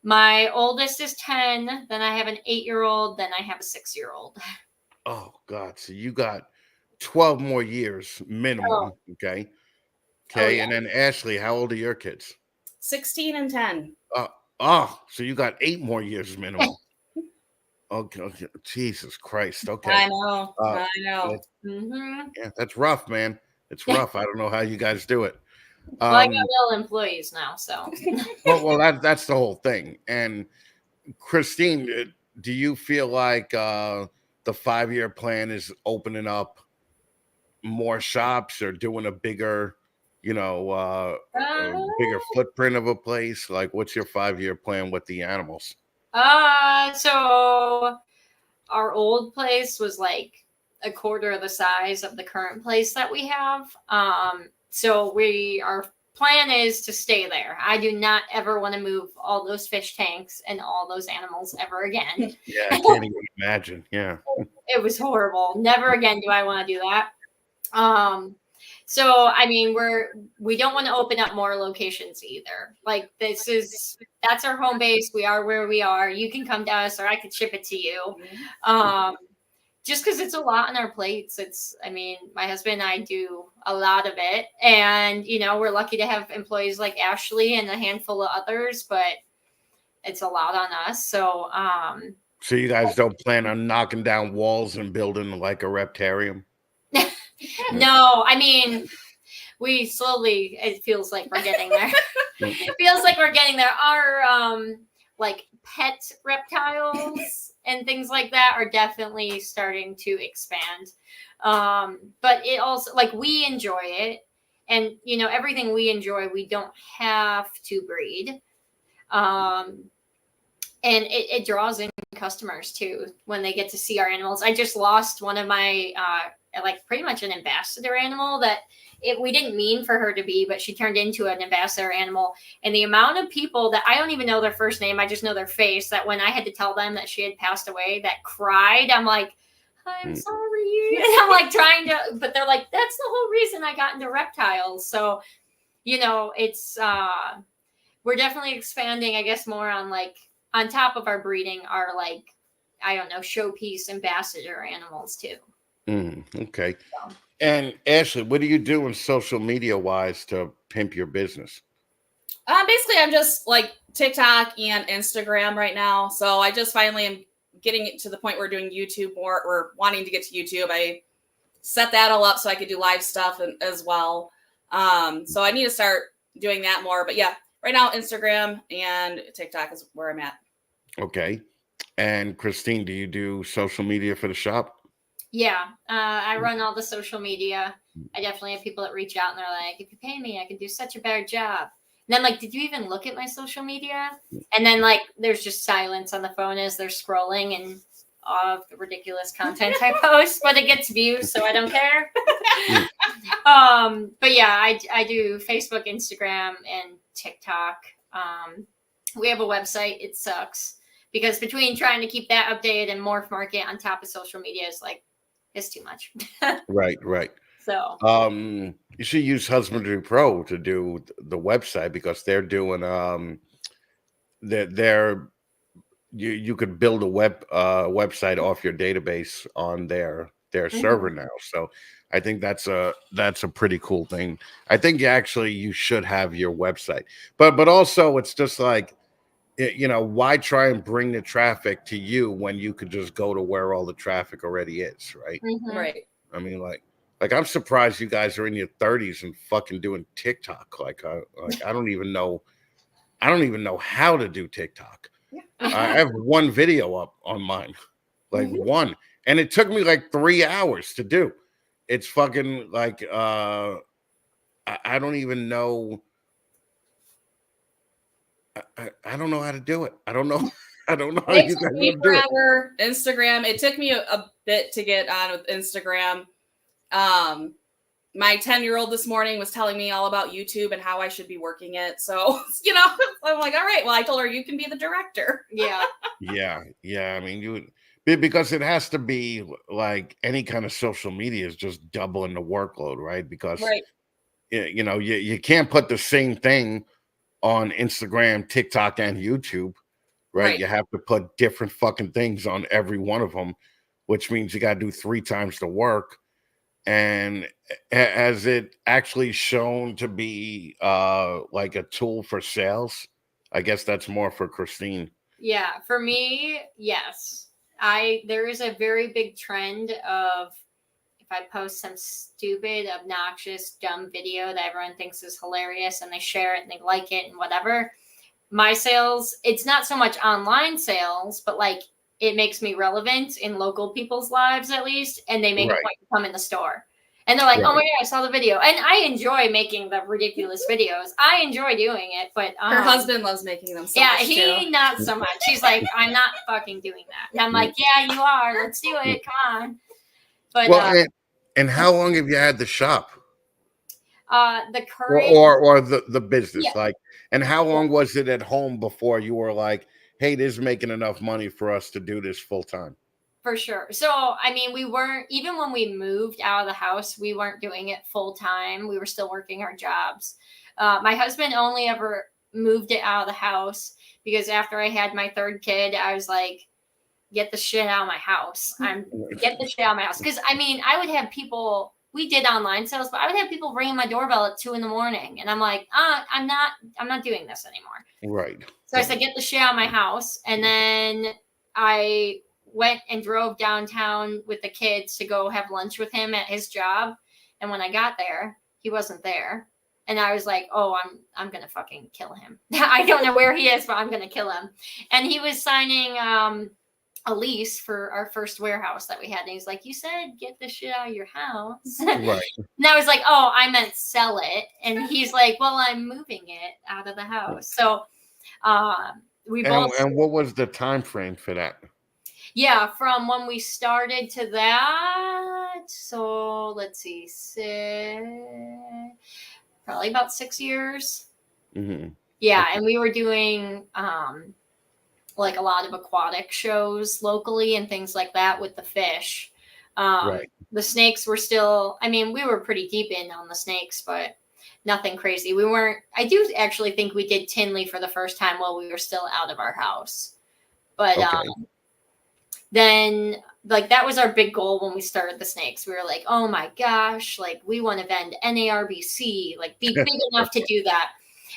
My oldest is 10, then I have an 8-year-old, then I have a 6-year-old. Oh God! So you got 12 more years minimum. Oh. Okay. Yeah. And then Ashley, how old are your kids? 16 and 10. So you got 8 more years minimum. Okay. Jesus Christ. Okay. I know. Mm-hmm. Yeah, that's rough, man. It's rough. I don't know how you guys do it. Well, I got real employees now, so. well, that's the whole thing. And Christine, do you feel like the 5-year plan is opening up more shops or doing a bigger, a bigger footprint of a place? Like, what's your 5-year plan with the animals? So our old place was like a quarter of the size of the current place that we have. So our plan is to stay there. I do not ever want to move all those fish tanks and all those animals ever again. Yeah, I can't even imagine. Yeah. It was horrible. Never again do I want to do that. So I mean, we don't want to open up more locations either. Like that's our home base. We are where we are. You can come to us, or I could ship it to you. Just because it's a lot on our plates. My husband and I do a lot of it, and we're lucky to have employees like Ashley and a handful of others, but it's a lot on us. So so you guys don't plan on knocking down walls and building like a reptarium? No, I mean, we slowly, it feels like we're getting there. It feels like we're getting there. Our like pet reptiles and things like that are definitely starting to expand. But it also, like, we enjoy it, and everything we enjoy, we don't have to breed. And it draws in customers too when they get to see our animals. I just lost one of my like pretty much an ambassador animal that we didn't mean for her to be, but she turned into an ambassador animal. And the amount of people that I don't even know their first name, I just know their face, that when I had to tell them that she had passed away, that cried, I'm like, I'm sorry. And I'm like trying to, but they're like, that's the whole reason I got into reptiles. So, it's, we're definitely expanding, I guess, more on like, on top of our breeding, are like, I don't know, showpiece ambassador animals too. Okay. And Ashley, what are you doing social media wise to pimp your business? Basically, I'm just like TikTok and Instagram right now. So I just finally am getting it to the point where we're doing YouTube more, or wanting to get to YouTube. I set that all up so I could do live stuff as well. So I need to start doing that more. But yeah, right now Instagram and TikTok is where I'm at. Okay. And Christine, do you do social media for the shop? Yeah, I run all the social media. I definitely have people that reach out and they're like, if you pay me, I could do such a better job. And I'm like, did you even look at my social media? And then like, there's just silence on the phone as they're scrolling and all of the ridiculous content I post, but it gets views, so I don't care. But yeah, I do Facebook, Instagram, and TikTok. We have a website. It sucks because between trying to keep that updated and Morph Market on top of social media is like, it's too much. Right. So you should use Husbandry Pro to do the website, because they're doing you could build a website off your database on their server now. So I think that's a pretty cool thing. I think you should have your website, but also it's just like, why try and bring the traffic to you when you could just go to where all the traffic already is, right? Right. I mean, like I'm surprised you guys are in your 30s and fucking doing TikTok. I don't even know how to do TikTok. I have one video up on mine, like one, and it took me like 3 hours to do. It's fucking like I don't even know. I don't know how to do it. I don't know how you guys do it. Instagram. It took me a bit to get on with Instagram. My 10-year-old this morning was telling me all about YouTube and how I should be working it. So, I'm like, all right, well, I told her you can be the director. Yeah. Yeah. I mean, because it has to be like any kind of social media is just doubling the workload, right? Because, you can't put the same thing on Instagram, TikTok, and YouTube, right? You have to put different fucking things on every one of them, which means you got to do 3 times the work. And has it actually shown to be like a tool for sales? I guess that's more for Christine. Yeah, for me, yes. There is a very big trend of, if I post some stupid, obnoxious, dumb video that everyone thinks is hilarious and they share it and they like it and whatever, my sales, it's not so much online sales, but like it makes me relevant in local people's lives at least, and they make a point to come in the store. And they're like, oh my God, I saw the video. And I enjoy making the ridiculous videos. I enjoy doing it, but her husband loves making them so much he not so much. He's like, I'm not fucking doing that. And I'm like, yeah, you are. Let's do it. Come on. But and how long have you had the shop? The current or the business, and how long was it at home before you were like, hey, this is making enough money for us to do this full time? For sure. So, I mean, we weren't, even when we moved out of the house, we weren't doing it full time. We were still working our jobs. My husband only ever moved it out of the house because after I had my 3rd kid, I was like, get the shit out of my house. Get the shit out of my house. Because, I mean, I would have people, we did online sales, but I would have people ringing my doorbell at 2 a.m. And I'm like, I'm not doing this anymore. Right. So I said, get the shit out of my house. And then I went and drove downtown with the kids to go have lunch with him at his job. And when I got there, he wasn't there. And I was like, oh, I'm going to fucking kill him. I don't know where he is, but I'm going to kill him. And he was signing a lease for our first warehouse that we had. And he's like, you said, get the shit out of your house. Right. And I was like, oh, I meant sell it. And he's like, well, I'm moving it out of the house. So we both. And what was the time frame for that? Yeah, from when we started to that, so let's see, probably about 6 years. Mm-hmm. Yeah, and we were doing like a lot of aquatic shows locally and things like that with the fish. The snakes were still, I mean, we were pretty deep in on the snakes, but nothing crazy. We weren't, I do actually think we did Tinley for the first time while we were still out of our house. But then like that was our big goal when we started the snakes. We were like, oh my gosh, like we want to vend NARBC, like be big enough to do that.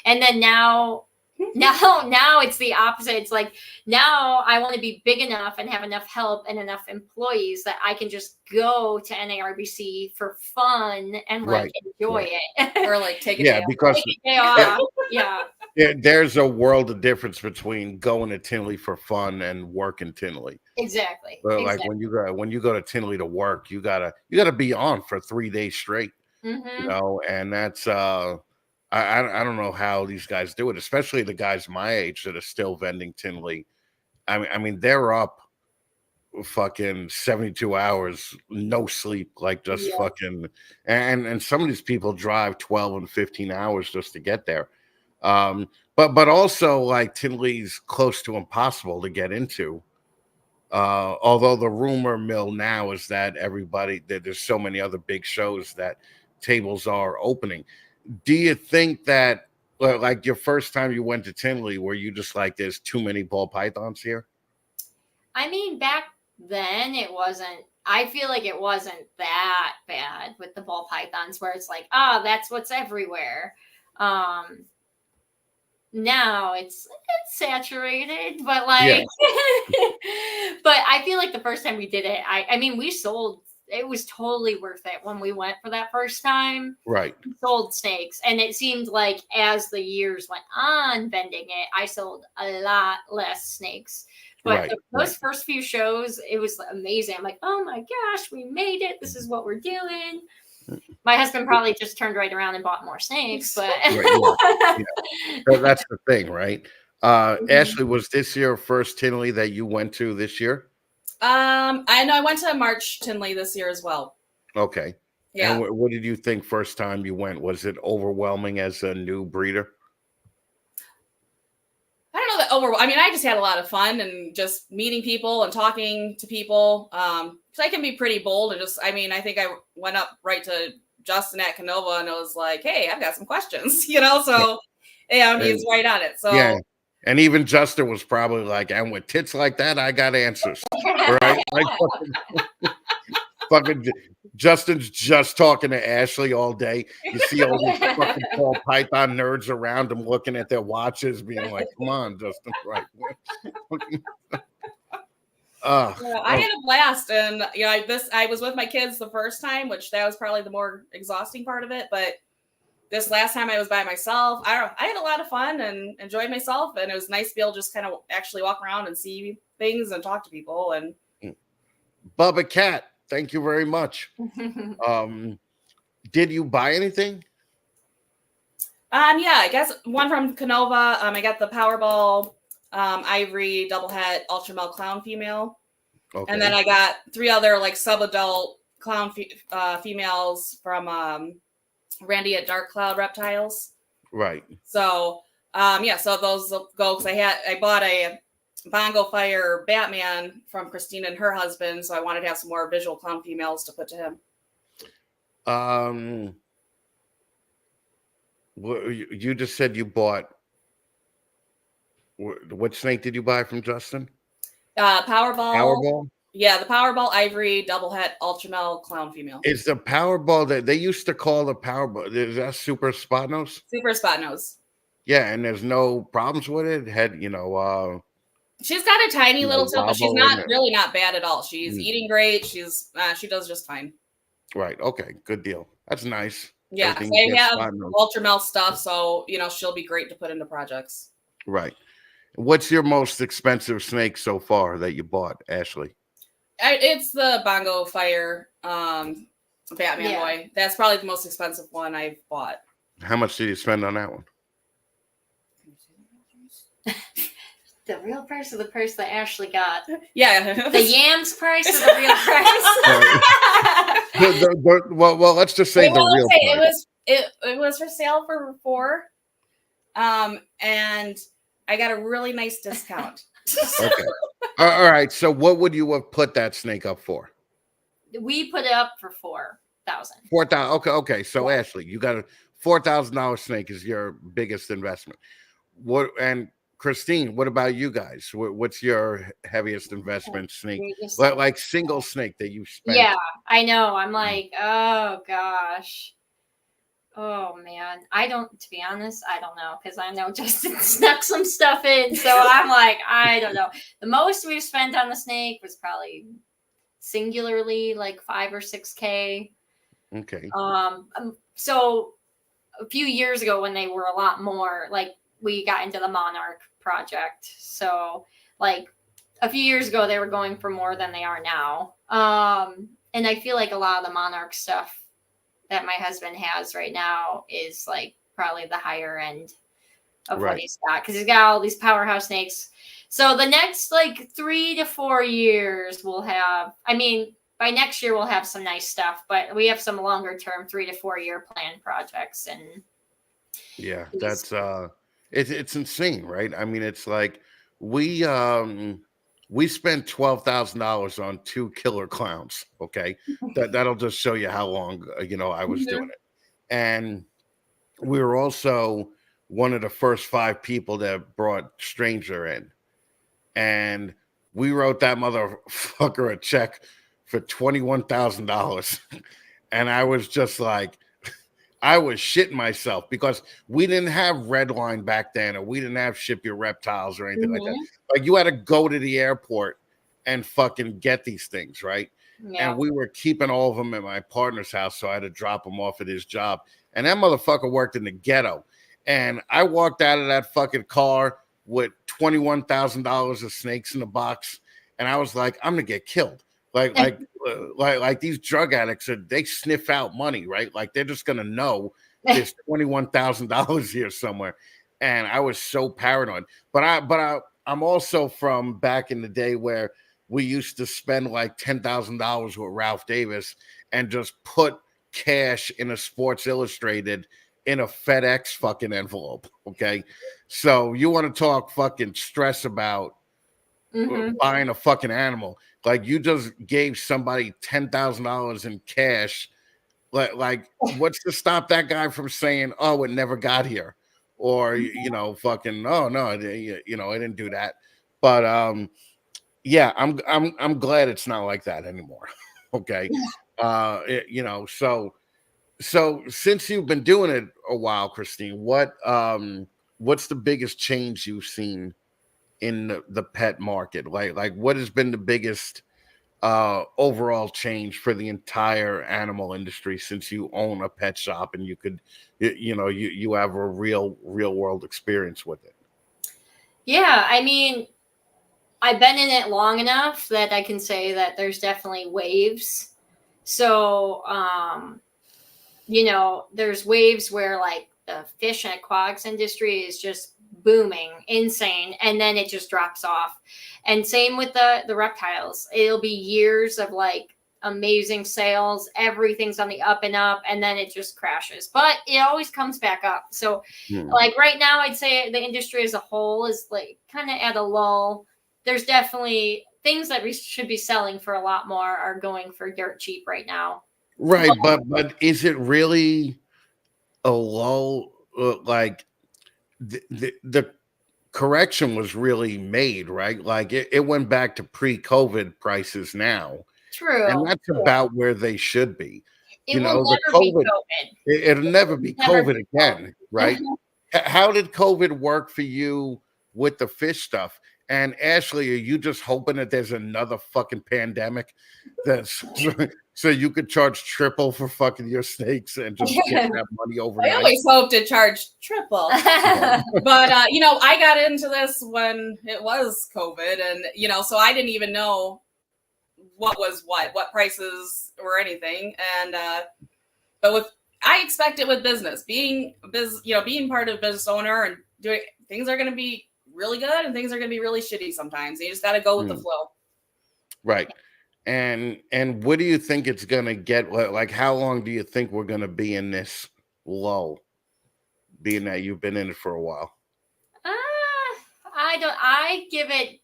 And then now Now it's the opposite. It's like now I want to be big enough and have enough help and enough employees that I can just go to NARBC for fun and like enjoy it. Or like take a Yeah, day because Take a day off. Yeah. there's a world of difference between going to Tinley for fun and working Tinley. Exactly. But like when you go to Tinley to work, you gotta be on for 3 days straight. Mm-hmm. And that's I don't know how these guys do it, especially the guys my age that are still vending Tinley. I mean they're up fucking 72 hours, no sleep, like just fucking, and some of these people drive 12 and 15 hours just to get there. But also like Tinley's close to impossible to get into. Although the rumor mill now is that there's so many other big shows that tables are opening. Do you think that like your first time you went to Tinley, were you just like there's too many ball pythons here? I mean, back then it wasn't. I feel like it wasn't that bad with the ball pythons, where it's like, oh, that's what's everywhere. Now it's saturated, but like, but I feel like the first time we did it, I mean, we sold. It was totally worth it when we went for that first time. Right. We sold snakes, and it seemed like as the years went on vending it, I sold a lot less snakes. But those first few shows, it was amazing. I'm like, oh my gosh, we made it. This is what we're doing. My husband probably just turned right around and bought more snakes, but that's the thing, right? Ashley, was this your first Tinley that you went to this year? I know I went to March Tinley this year as well. Okay. Yeah. And what did you think first time you went? Was it overwhelming as a new breeder? I don't know that I mean, I just had a lot of fun and just meeting people and talking to people. So I can be pretty bold and I think I went up right to Justin at Canova and I was like, hey, I've got some questions, so he's right on it. So yeah. And even Justin was probably like, and with tits like that, I got answers. Right? Like fucking Justin's just talking to Ashley all day. You see all these fucking ball python nerds around him looking at their watches, being like, come on, Justin. Right. I had a blast. And I was with my kids the first time, which that was probably the more exhausting part of it. But this last time I was by myself, I had a lot of fun and enjoyed myself. And it was nice to be able to just kind of actually walk around and see things and talk to people. And Bubba Cat, thank you very much. Did you buy anything? Yeah, I guess one from Canova. I got the Powerball Ivory double het ultra male clown female. Okay. And then I got 3 other like sub-adult clown females from Randy at Dark Cloud Reptiles. Right. So so those will go because I bought a Bongo Fire Batman from Christina and her husband, so I wanted to have some more visual clown females to put to him. You just said you bought. What snake did you buy from Justin? Powerball. Powerball. Yeah, the Powerball Ivory double het ultra male clown female. Is the Powerball that they used to call the Powerball? Is that Super Spot Nose? Super Spot Nose. Yeah, and there's no problems with it. She's got a tiny little tilt, but she's really not bad at all. She's eating great. She does just fine. Right. Okay. Good deal. That's nice. Yeah. So I have ultra male stuff, so she'll be great to put into projects. Right. What's your most expensive snake so far that you bought, Ashley? It's the Bongo Fire Batman boy. That's probably the most expensive one I've bought. How much did you spend on that one? The real price or the price that Ashley got? Yeah. The yams price or the real price? Well, let's just say the real price. It was for sale for 4. And I got a really nice discount. Okay. All right. So what would you have put that snake up for? We put it up for $4,000. $4,000. Okay. So Ashley, you got a $4,000 snake is your biggest investment. And Christine, what about you guys? What's your heaviest investment snake? Like single snake that you spent? Yeah, I know. I'm like, oh gosh. Oh man, to be honest, I don't know, because I know Justin snuck some stuff in, so I'm like, I don't know. The most we've spent on the snake was probably singularly like 5 or 6K. Okay. So a few years ago, when they were a lot more, like we got into the Monarch project, so like a few years ago they were going for more than they are now. And I feel like a lot of the Monarch stuff that my husband has right now is like probably the higher end of what he's got, because he's got all these powerhouse snakes. So the next like 3 to 4 years we'll have, I mean, by next year we'll have some nice stuff, but we have some longer term 3 to 4 year plan projects. And yeah, that's it's insane, right? I mean, it's like we spent $12,000 on 2 killer clowns. Okay, that'll just show you how long I was doing it. And we were also one of the first 5 people that brought Stranger in, and we wrote that motherfucker a check for $21,000, and I was just like, I was shitting myself, because we didn't have Redline back then, or we didn't have Ship Your Reptiles or anything like that. Like, you had to go to the airport and fucking get these things, right? Yeah. And we were keeping all of them at my partner's house, so I had to drop them off at his job. And that motherfucker worked in the ghetto. And I walked out of that fucking car with $21,000 of snakes in the box, and I was like, I'm gonna get killed. Like these drug addicts, they sniff out money, right? Like, they're just gonna know there's $21,000 here somewhere. And I was so paranoid. But I'm also from back in the day where we used to spend like $10,000 with Ralph Davis and just put cash in a Sports Illustrated in a FedEx fucking envelope. Okay, so you want to talk fucking stress about buying a fucking animal? Like, you just gave somebody $10,000 in cash. Like, what's to stop that guy from saying, "Oh, it never got here," or fucking, "Oh no, I didn't do that." But yeah, I'm glad it's not like that anymore. Okay, so since you've been doing it a while, Christine, what's the biggest change you've seen in the pet market? Like what has been the biggest overall change for the entire animal industry since you own a pet shop and you could, you have a real world experience with it? Yeah, I mean, I've been in it long enough that I can say that there's definitely waves. So, there's waves where like the fish and aquatics industry is just booming, insane, and then it just drops off. And same with the reptiles. It'll be years of like amazing sales, everything's on the up and up, and then it just crashes. But it always comes back up. So like right now, I'd say the industry as a whole is like kind of at a lull. There's definitely things that we should be selling for a lot more are going for dirt cheap right now. Right, but is it really a lull? Like the correction was really made, right? Like it went back to pre-COVID prices now. True. And that's about where they should be. It will never be COVID. It'll never be COVID again, right? How did COVID work for you with the fish stuff? And Ashley, are you just hoping that there's another fucking pandemic that's so you could charge triple for fucking your snakes and just get that money overnight? I always hope to charge triple. But I got into this when it was COVID, and so I didn't even know what was what prices or anything. And but I expect it with business, being part of business owner and doing things are going to be really good and things are going to be really shitty sometimes. You just got to go with the flow. Right. And what do you think it's going to get? Like, how long do you think we're going to be in this lull, being that you've been in it for a while? I give it,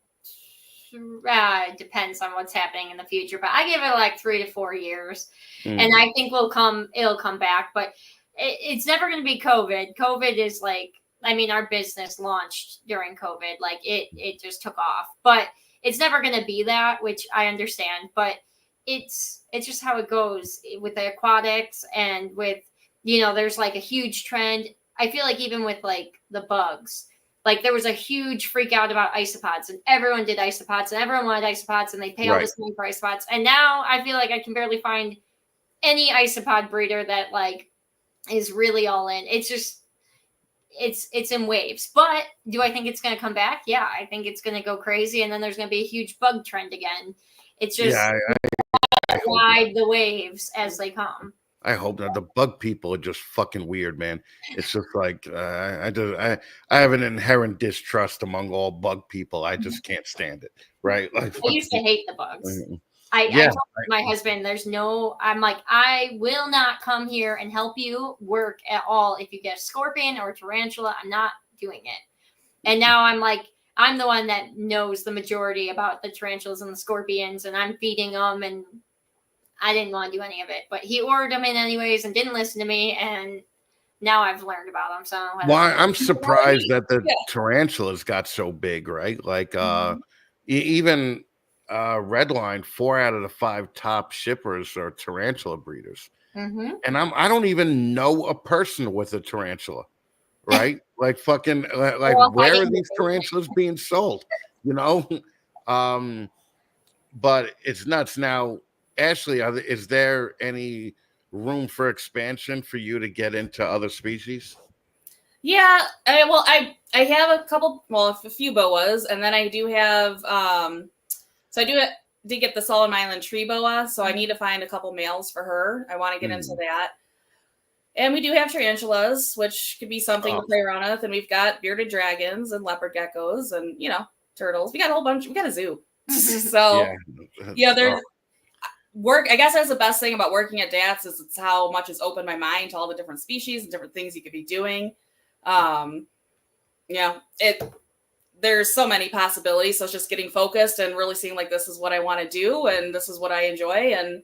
it depends on what's happening in the future, but I give it like 3 to 4 years. And I think it'll come back, but it's never going to be COVID. COVID is like, I mean, our business launched during COVID, like it just took off, but it's never going to be that, which I understand, but it's just how it goes with the aquatics and with there's like a huge trend. I feel like even with like the bugs, like there was a huge freak out about isopods, and everyone did isopods, and everyone wanted isopods, and they pay all this money for isopods. And now I feel like I can barely find any isopod breeder that like is really all in. It's just it's in waves. But do I think it's going to come back? Yeah, I think it's going to go crazy, and then there's going to be a huge bug trend again. It's just ride the waves as they come. I hope not. The bug people are just fucking weird, man. It's just like I have an inherent distrust among all bug people. I just can't stand it. Right? Like, I used to hate the bugs. I told my husband, I'm like, I will not come here and help you work at all if you get a scorpion or a tarantula. I'm not doing it. And now I'm like, I'm the one that knows the majority about the tarantulas and the scorpions, and I'm feeding them, and I didn't want to do any of it. But he ordered them in anyways and didn't listen to me, and now I've learned about them. So I'm surprised that the tarantulas got so big, right? Like even Redline, 4 out of the 5 top shippers are tarantula breeders. And I don't even know a person with a tarantula, right? Like fucking like where are these tarantulas being sold? But it's nuts. Now, Ashley, is there any room for expansion for you to get into other species? Yeah, I have a few boas, and then I do have so I did get the Solomon Island tree boa, so I need to find a couple males for her. I want to get into that. And we do have tarantulas, which could be something to play around with, and we've got bearded dragons and leopard geckos and turtles. We got a whole bunch. We got a zoo. So there's work. I guess that's the best thing about working at Datz is it's how much it's opened my mind to all the different species and different things you could be doing. There's so many possibilities. So it's just getting focused and really seeing like this is what I want to do and this is what I enjoy. And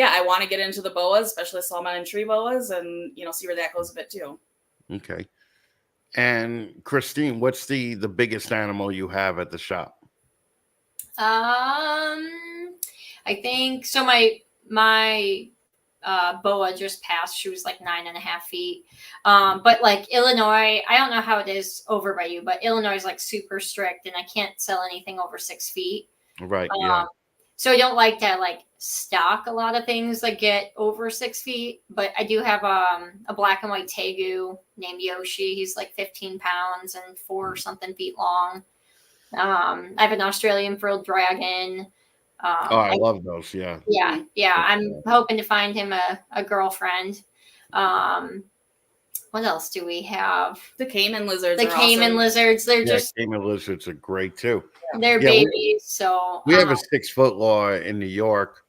I want to get into the boas, especially Solomon and tree boas, and see where that goes a bit too. Okay. And Christine, what's the biggest animal you have at the shop? I think so. My boa just passed. She was like 9.5 feet. But like Illinois, I don't know how it is over by you, but Illinois is like super strict, and I can't sell anything over 6 feet. Right. So I don't like to like stock a lot of things that get over 6 feet. But I do have a black and white tegu named Yoshi. He's like 15 pounds and 4 something feet long. I have an Australian frilled dragon. I love those. Yeah. I'm hoping to find him a girlfriend. What else do we have? The Cayman lizards. Lizards. They're just Cayman lizards are great too. They're babies. So we have a 6-foot law in New York,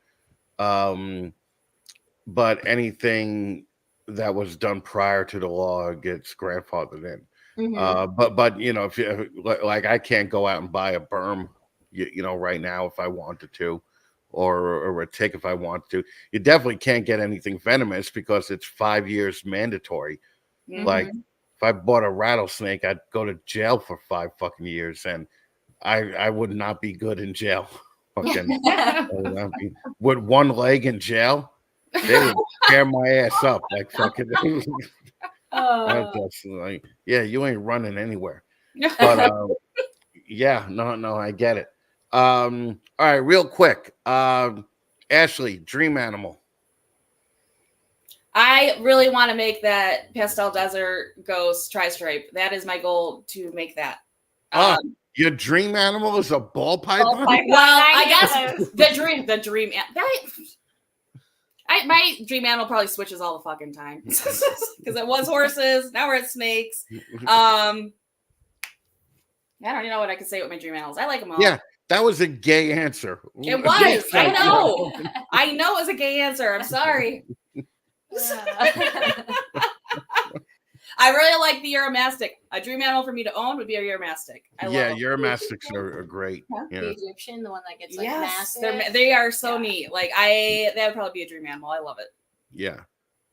but anything that was done prior to the law gets grandfathered in. But if you like, I can't go out and buy a berm, right now if I wanted to, or a tick if I want to. You definitely can't get anything venomous because it's 5 years mandatory. Like if I bought a rattlesnake, I'd go to jail for 5 fucking years, and I would not be good in jail. With one leg in jail, they would tear my ass up like fucking. You ain't running anywhere. But I get it. All right, real quick. Ashley, dream animal. I really want to make that pastel desert ghost tri-stripe. That is my goal, to make that. Your dream animal is a ball python? Well, I guess the dream. My dream animal probably switches all the fucking time because it was horses. Now we're at snakes. I don't even know what I can say with my dream animals. I like them all. Yeah, that was a gay answer. It was. I know. I know it was a gay answer. I'm sorry. I really like the Uromastic. A dream animal for me to own would be a Uromastic. Uromastics are great. The Egyptian, the one that gets massive. They are so neat. Like that would probably be a dream animal. I love it. Yeah.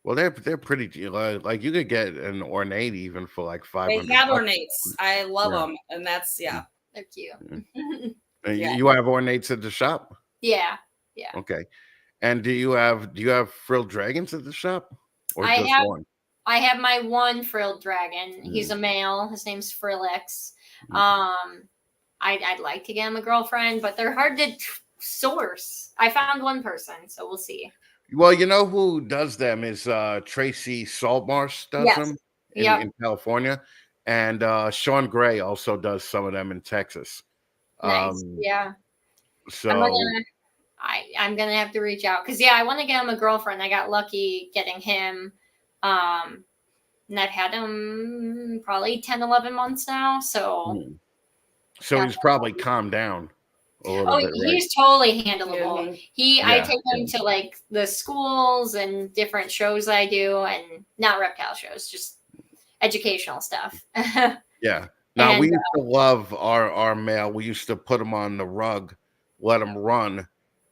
Well, they're pretty. Like you could get an ornate even for like $500. They have ornates. I love them, and that's they're cute. You have ornates at the shop? Yeah. Okay. And do you have frilled dragons at the shop? or I just have one? I have my one frilled dragon. He's a male. His name's Frillix. I'd like to get him a girlfriend, but they're hard to source. I found one person, so we'll see. Well, you know who does them is Tracy Saltmarsh does Yes. them Yep. in California, and Sean Gray also does some of them in Texas. Nice. Yeah. So I'm gonna have to reach out because I want to get him a girlfriend. I got lucky getting him, and I've had him probably 10, 11 months now. So he's probably calmed down a little bit, right? He's totally handleable. Mm-hmm. I take him to like the schools and different shows I do, and not reptile shows, just educational stuff. Yeah. Now And, we used to love our male. We used to put him on the rug, let him run,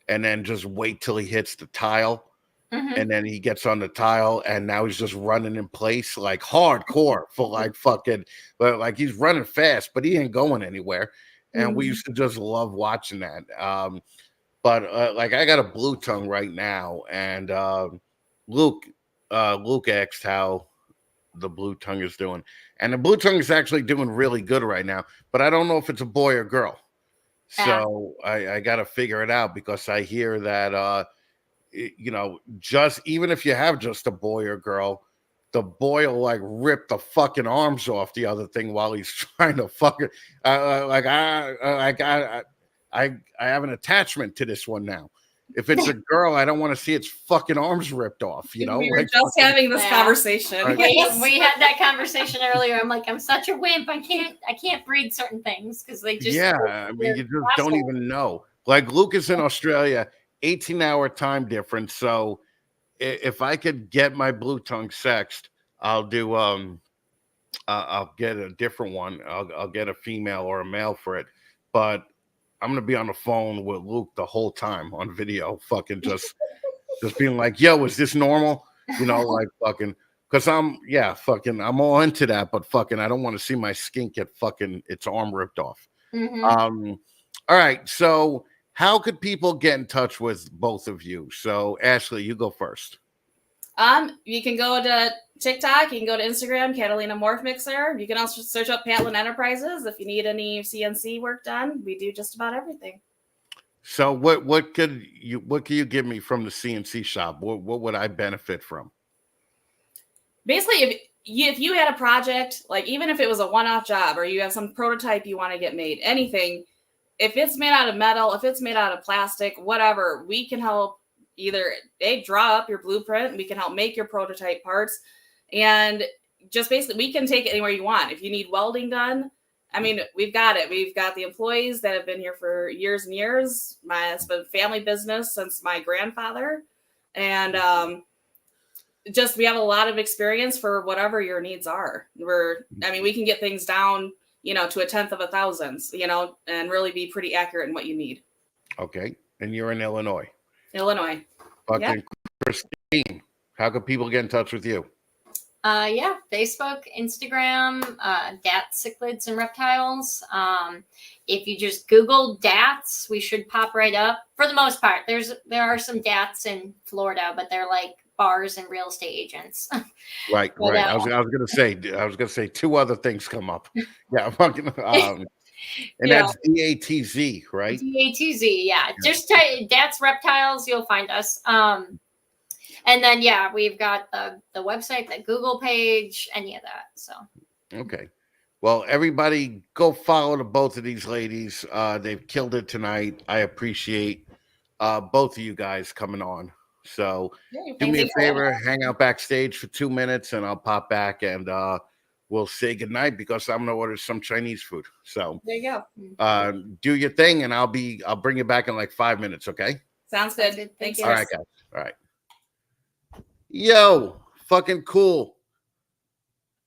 and then just wait till he hits the tile. And then he gets on the tile, and now he's just running in place like hardcore for like fucking, but like he's running fast, but he ain't going anywhere. And we used to just love watching that. But like I got a blue tongue right now, and Luke asked how the blue tongue is doing, and the blue tongue is actually doing really good right now. But I don't know if it's a boy or girl, so I got to figure it out because I hear that just even if you have just a boy or girl, the boy will like rip the fucking arms off the other thing while he's trying to fucking I have an attachment to this one now. If it's a girl, I don't want to see its fucking arms ripped off. You know, we were just having this conversation. We had that conversation earlier. I'm like, I'm such a wimp. I can't breed certain things because they just I mean, you just don't even know. Like Luke is in Australia, 18-hour time difference. So if I could get my blue tongue sexed, I'll do I'll get a different one. I'll get a female or a male for it. But I'm gonna be on the phone with Luke the whole time on video, fucking just being like, yo, is this normal? You know, like fucking because I'm all into that, but fucking I don't want to see my skink get fucking its arm ripped off. All right, so how could people get in touch with both of you? So Ashley, you go first. You can go to TikTok, you can go to Instagram, Catalina Morph Mixer. You can also search up Fatman Enterprises if you need any CNC work done. We do just about everything. So what could you give me from the CNC shop? What would I benefit from? Basically, if you had a project, like even if it was a one-off job or you have some prototype you want to get made, anything, if it's made out of metal, if it's made out of plastic, whatever, we can help either draw up your blueprint, we can help make your prototype parts, and just basically we can take it anywhere you want. If you need welding done, I mean, we've got it. We've got the employees that have been here for years and years. It's been family business since my grandfather, and we have a lot of experience for whatever your needs are. We can get things down, to a tenth of a thousandth, and really be pretty accurate in what you need. Okay, and you're in Illinois. Illinois. Fucking Christine, how can people get in touch with you? Facebook, Instagram, Datz Cichlids Reptiles. If you just Google Datz, we should pop right up. For the most part, there are some Datz in Florida, but they're like bars and real estate agents. Right. I was gonna say two other things come up. Yeah, fucking. And that's DATZ, right? DATZ, yeah. Just type Datz Reptiles, you'll find us. And then we've got the website, the Google page, any of that. So okay. Well, everybody go follow both of these ladies. They've killed it tonight. I appreciate both of you guys coming on. So do me a favor, hang out backstage for 2 minutes and I'll pop back and we'll say goodnight because I'm gonna order some Chinese food. So there you go. Do your thing and I'll bring you back in like 5 minutes, okay? Sounds good. Thanks. All right, guys. All right. Yo, fucking cool.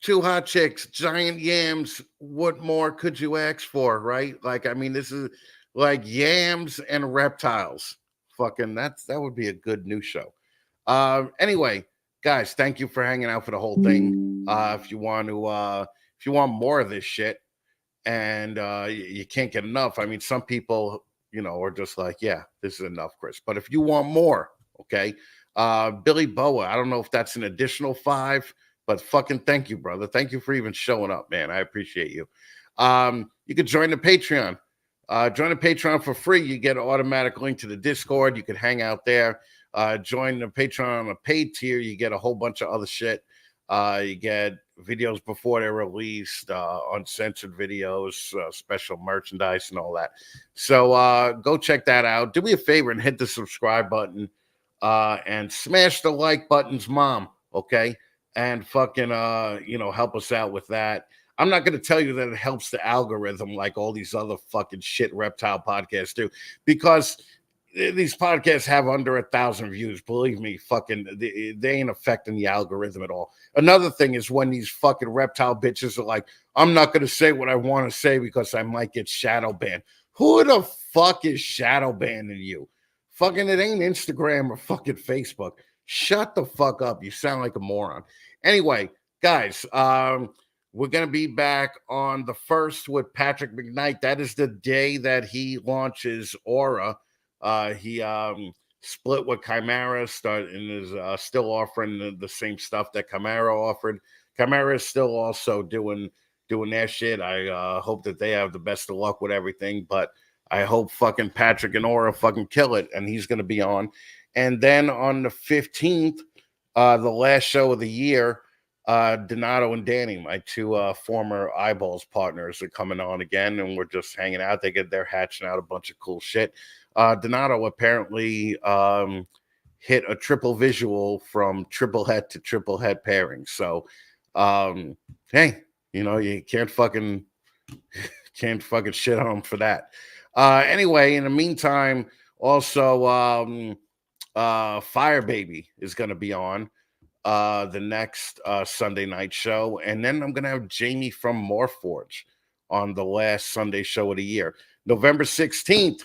2 hot chicks, giant yams. What more could you ask for, right? Like, I mean, this is like yams and reptiles. Fucking that would be a good new show. Anyway, guys, thank you for hanging out for the whole thing. If you want more of this shit and you can't get enough, I mean, some people, are just like, yeah, this is enough, Chris. But if you want more, okay, Billy Boa, I don't know if that's an additional 5, but fucking thank you, brother. Thank you for even showing up, man. I appreciate you. You could join the Patreon. Join the Patreon for free. You get an automatic link to the Discord. You can hang out there. Join the Patreon on a paid tier. You get a whole bunch of other shit. You get videos before they're released, uncensored videos, special merchandise, and all that. So go check that out. Do me a favor and hit the subscribe button and smash the like button's mom, okay? And fucking, help us out with that. I'm not going to tell you that it helps the algorithm like all these other fucking shit reptile podcasts do, because these podcasts have under 1,000 views. Believe me, fucking, they ain't affecting the algorithm at all. Another thing is when these fucking reptile bitches are like, I'm not going to say what I want to say because I might get shadow banned. Who the fuck is shadow banning you? Fucking, it ain't Instagram or fucking Facebook. Shut the fuck up. You sound like a moron. Anyway, guys, we're going to be back on the 1st with Patrick McKnight. That is the day that he launches Aura. He split with Chimera, and is still offering the same stuff that Chimera offered. Chimera is still also doing their shit. I hope that they have the best of luck with everything, but I hope fucking Patrick and Aura fucking kill it, and he's going to be on. And then on the 15th, the last show of the year, Donato and Danny, my 2 former Eyeballs partners, are coming on again, and we're just hanging out. They're hatching out a bunch of cool shit. Donato apparently hit a triple visual from triple head to triple head pairing. So, hey, you can't fucking shit on him for that. Anyway, in the meantime, also Fire Baby is going to be on the next Sunday night show, and then I'm going to have Jamie from Morphforge on the last Sunday show of the year. November 16th,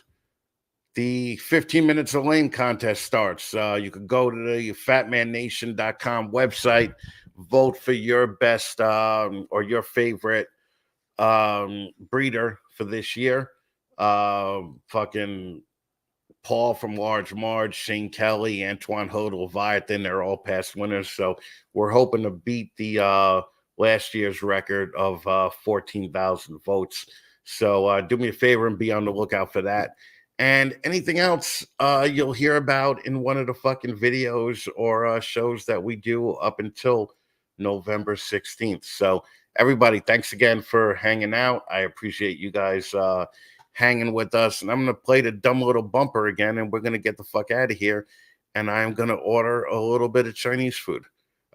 the 15 Minutes of Lame contest starts. You can go to the fatmannation.com website, vote for your best or your favorite breeder for this year. Fucking Paul from Large Marge, Shane Kelly, Antoine Hodel, Leviathan, they're all past winners. So we're hoping to beat the last year's record of 14,000 votes. So do me a favor and be on the lookout for that. And anything else you'll hear about in one of the fucking videos or shows that we do up until November 16th. So everybody, thanks again for hanging out. I appreciate you guys hanging with us, and I'm going to play the dumb little bumper again, and we're going to get the fuck out of here, and I'm going to order a little bit of Chinese food.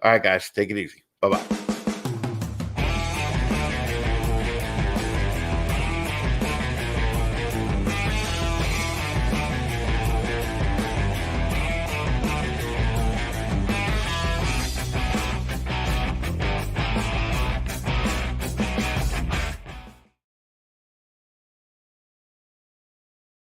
All right, guys, take it easy. Bye-bye.